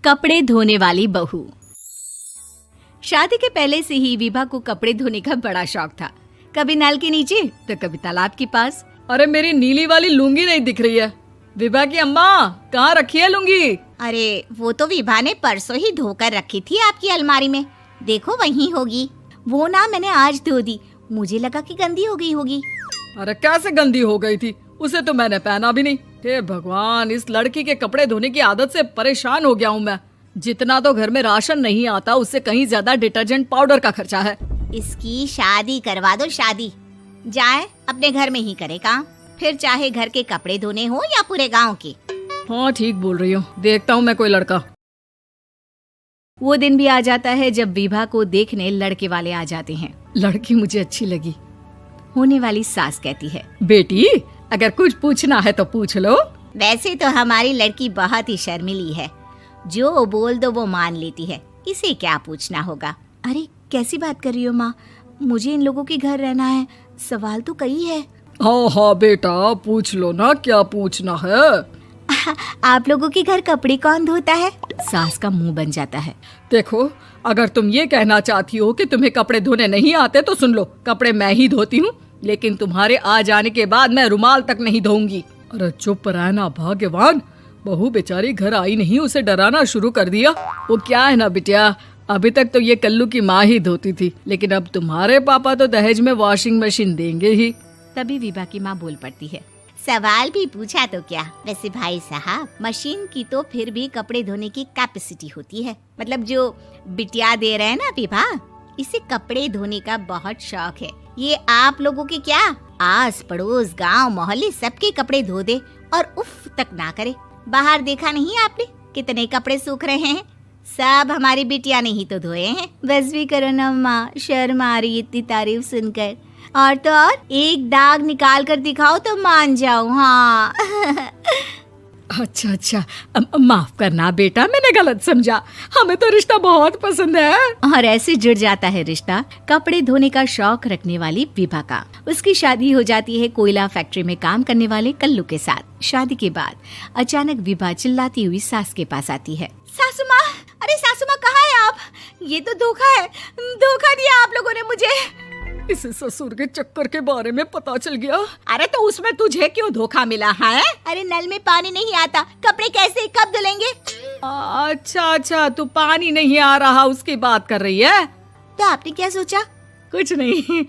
कपड़े धोने वाली बहू। शादी के पहले से ही विभा को कपड़े धोने का बड़ा शौक था। कभी नल के नीचे तो कभी तालाब के पास। अरे मेरी नीली वाली लुंगी नहीं दिख रही है। विभा की अम्मा, कहाँ रखी है लुंगी? अरे वो तो विभा ने परसों ही धोकर रखी थी आपकी अलमारी में, देखो वहीं होगी। वो ना मैंने आज धो दी, मुझे लगा कि गंदी हो गई होगी। अरे कैसे गंदी हो गई थी? उसे तो मैंने पहना भी नहीं। हे भगवान, इस लड़की के कपड़े धोने की आदत से परेशान हो गया हूँ मैं। जितना तो घर में राशन नहीं आता, उससे कहीं ज्यादा डिटर्जेंट पाउडर का खर्चा है। इसकी शादी करवा दो, शादी। जाए अपने घर में ही करे काम, फिर चाहे घर के कपड़े धोने हो या पूरे गांव के। हाँ ठीक बोल रही हूँ, देखता हूँ मैं कोई लड़का। वो दिन भी आ जाता है जब विभा को देखने लड़के वाले आ जाते हैं। लड़की मुझे अच्छी लगी। होने वाली सास कहती है, बेटी अगर कुछ पूछना है तो पूछ लो। वैसे तो हमारी लड़की बहुत ही शर्मीली है, जो बोल दो वो मान लेती है, इसे क्या पूछना होगा। अरे कैसी बात कर रही हो माँ, मुझे इन लोगों के घर रहना है, सवाल तो कई है। हाँ हाँ बेटा, पूछ लो ना, क्या पूछना है। आप लोगों के घर कपड़े कौन धोता है? सास का मुंह बन जाता है। देखो, अगर तुम ये कहना चाहती हो कि तुम्हें कपड़े धोने नहीं आते तो सुन लो, कपड़े मैं ही धोती हूँ, लेकिन तुम्हारे आ जाने के बाद मैं रुमाल तक नहीं धोऊंगी। अरे चुप रहना भाग्यवान, बहू बेचारी घर आई नहीं, उसे डराना शुरू कर दिया। वो क्या है ना बिटिया, अभी तक तो ये कल्लू की माँ ही धोती थी, लेकिन अब तुम्हारे पापा तो दहेज में वॉशिंग मशीन देंगे ही। तभी विभा की माँ बोल पड़ती है, सवाल भी पूछा तो क्या। वैसे भाई साहब, मशीन की तो फिर भी कपड़े धोने की कैपेसिटी होती है। मतलब जो बिटिया दे रहे हैं ना विभा, इसे कपड़े धोने का बहुत शौक है। ये आप लोगों के क्या, आस पड़ोस गांव मोहल्ले सबके कपड़े धो दे और उफ तक ना करे। बाहर देखा नहीं आपने कितने कपड़े सूख रहे हैं? सब हमारी बिटिया ने ही तो धोए हैं। बस भी करो ना माँ, शर्म आ रही इतनी तारीफ सुनकर। और तो और एक दाग निकाल कर दिखाओ तो मान जाऊं। हाँ अच्छा, माफ करना बेटा, मैंने गलत समझा। हमें तो रिश्ता बहुत पसंद है। और ऐसे जुड़ जाता है रिश्ता कपड़े धोने का शौक रखने वाली विभा का। उसकी शादी हो जाती है कोयला फैक्ट्री में काम करने वाले कल्लू के साथ। शादी के बाद अचानक विभा चिल्लाती हुई सास के पास आती है। सासू माँ, अरे सासू माँ कहाँ है आप? ये तो धोखा है, धोखा दिया आप लोगों ने मुझे। इसे ससुर के चक्कर के बारे में पता चल गया। अरे तो उसमें तुझे क्यों धोखा मिला है? अरे नल में पानी नहीं आता, कपड़े कैसे कब धुलेंगे? अच्छा, तू पानी नहीं आ रहा उसकी बात कर रही है। तो आपने क्या सोचा? कुछ नहीं।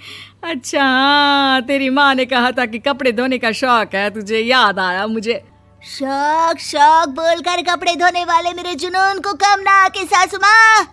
अच्छा, तेरी माँ ने कहा था कि कपड़े धोने का शौक है तुझे, याद आया मुझे। शौक बोलकर कपड़े धोने वाले मेरे जुनून को कम ना आके सासू माँ,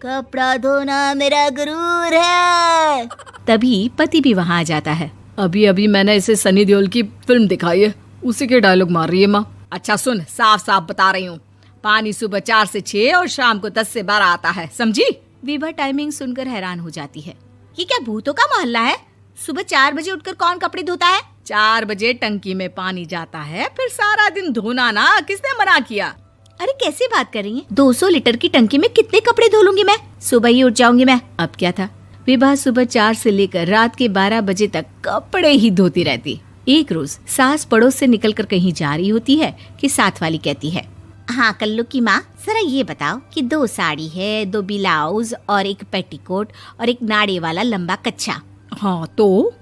कपड़ा धोना मेरा गुरूर है। तभी पति भी वहाँ आ जाता है। अभी मैंने इसे सनी देओल की फिल्म दिखाई है, उसी के डायलॉग मार रही है माँ। अच्छा सुन, साफ साफ बता रही हूँ, पानी सुबह 4 से 6 और शाम को 10 से 12 आता है, समझी? विभा टाइमिंग सुनकर हैरान हो जाती है। ये क्या भूतों का मोहल्ला है? सुबह 4 बजे उठकर कौन कपड़े धोता है? 4 बजे टंकी में पानी जाता है, फिर सारा दिन धोना ना, किसने मना किया? अरे कैसी बात कर रही हैं? 200 लीटर की टंकी में कितने कपड़े धो लूंगी मैं? सुबह ही उठ जाऊंगी मैं। अब क्या था, विभा सुबह 4 से लेकर रात के 12 बजे तक कपड़े ही धोती रहती। एक रोज सास पड़ोस से निकलकर कहीं जा रही होती है कि साथ वाली कहती है, हाँ कल्लू की माँ, जरा ये बताओ कि 2 साड़ी है, 2 ब्लाउज और एक पेटीकोट और एक नाड़े वाला लंबा कच्छा। हाँ तो?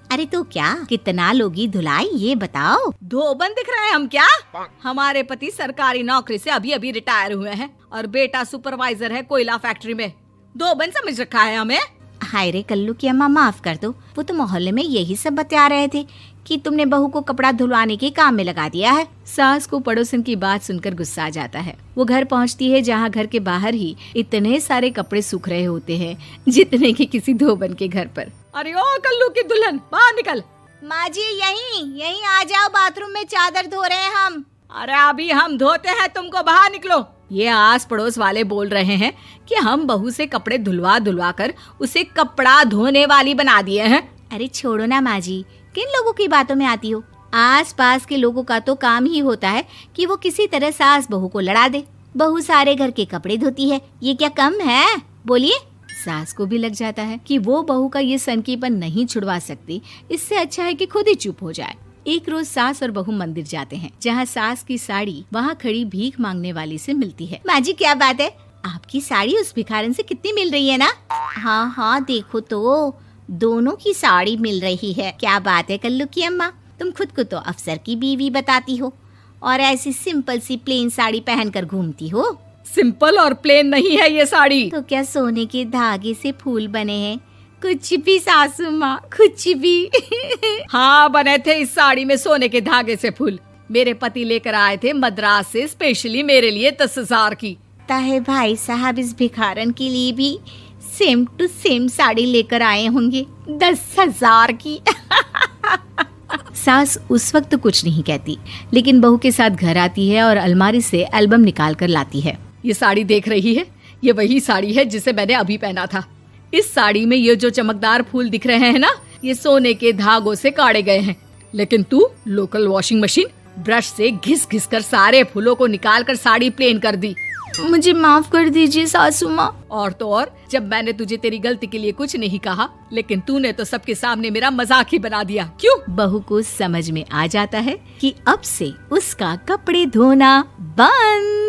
अरे तो क्या, कितना लोगी धुलाई ये बताओ। धोबन दिख रहे हैं हम क्या? हमारे पति सरकारी नौकरी से अभी रिटायर हुए हैं और बेटा सुपरवाइजर है कोयला फैक्ट्री में। धोबन समझ रखा है हमें? हाय रे कल्लू की अम्मा, माफ कर दो, वो तो मोहल्ले में यही सब बता रहे थे कि तुमने बहू को कपड़ा धुलवाने के काम में लगा दिया है। सास को पड़ोसन की बात सुनकर गुस्सा आ जाता है। वो घर पहुंचती है जहां घर के बाहर ही इतने सारे कपड़े सूख रहे होते हैं जितने कि किसी धोबन के घर पर। अरे ओ कल्लू की दुल्हन, बाहर निकल। माँ जी यहीं आ जाओ, बाथरूम में चादर धो रहे हैं हम। अरे अभी हम धोते हैं, तुमको बाहर निकलो। ये आस पड़ोस वाले बोल रहे हैं कि हम बहू से कपड़े धुलवा कर उसे कपड़ा धोने वाली बना दिए हैं। अरे छोड़ो ना माँ जी, किन लोगों की बातों में आती हो? आस पास के लोगों का तो काम ही होता है कि वो किसी तरह सास बहू को लड़ा दे। बहू सारे घर के कपड़े धोती है, ये क्या कम है? बोलिए। सास को भी लग जाता है कि वो बहू का ये सनकीपन नहीं छुड़वा सकती, इससे अच्छा है कि खुद ही चुप हो जाए। एक रोज सास और बहू मंदिर जाते हैं, जहाँ सास की साड़ी वहाँ खड़ी भीख मांगने वाली से मिलती है। माँ जी क्या बात है, आपकी साड़ी उस भिखारन से कितनी मिल रही है ना? हाँ हाँ देखो तो दोनों की साड़ी मिल रही है। क्या बात है कल्लू की अम्मा, तुम खुद को तो अफसर की बीवी बताती हो और ऐसी सिंपल सी प्लेन साड़ी पहनकर घूमती हो। सिंपल और प्लेन नहीं है ये साड़ी। तो क्या सोने के धागे से फूल बने हैं? कुछ भी सासू माँ, कुछ भी। हाँ बने थे इस साड़ी में सोने के धागे से फूल। मेरे पति लेकर आए थे मद्रास से स्पेशली मेरे लिए 10,000 की। ताहे भाई साहब इस भिखारन के लिए भी सेम टू सेम साड़ी लेकर आए होंगे 10,000 की। सास उस वक्त कुछ नहीं कहती, लेकिन बहू के साथ घर आती है और अलमारी से एल्बम निकाल कर लाती है। ये साड़ी देख रही है, ये वही साड़ी है जिसे मैंने अभी पहना था। इस साड़ी में ये जो चमकदार फूल दिख रहे हैं ना, ये सोने के धागों से काटे गए हैं। लेकिन तू लोकल वॉशिंग मशीन ब्रश से घिस घिस कर सारे फूलों को निकाल कर साड़ी प्लेन कर दी। मुझे माफ कर दीजिए सासू माँ। और तो और, जब मैंने तुझे तेरी गलती के लिए कुछ नहीं कहा, लेकिन तूने तो सबके सामने मेरा मजाक ही बना दिया। क्यों? बहू को समझ में आ जाता है कि अब से उसका कपड़े धोना बंद।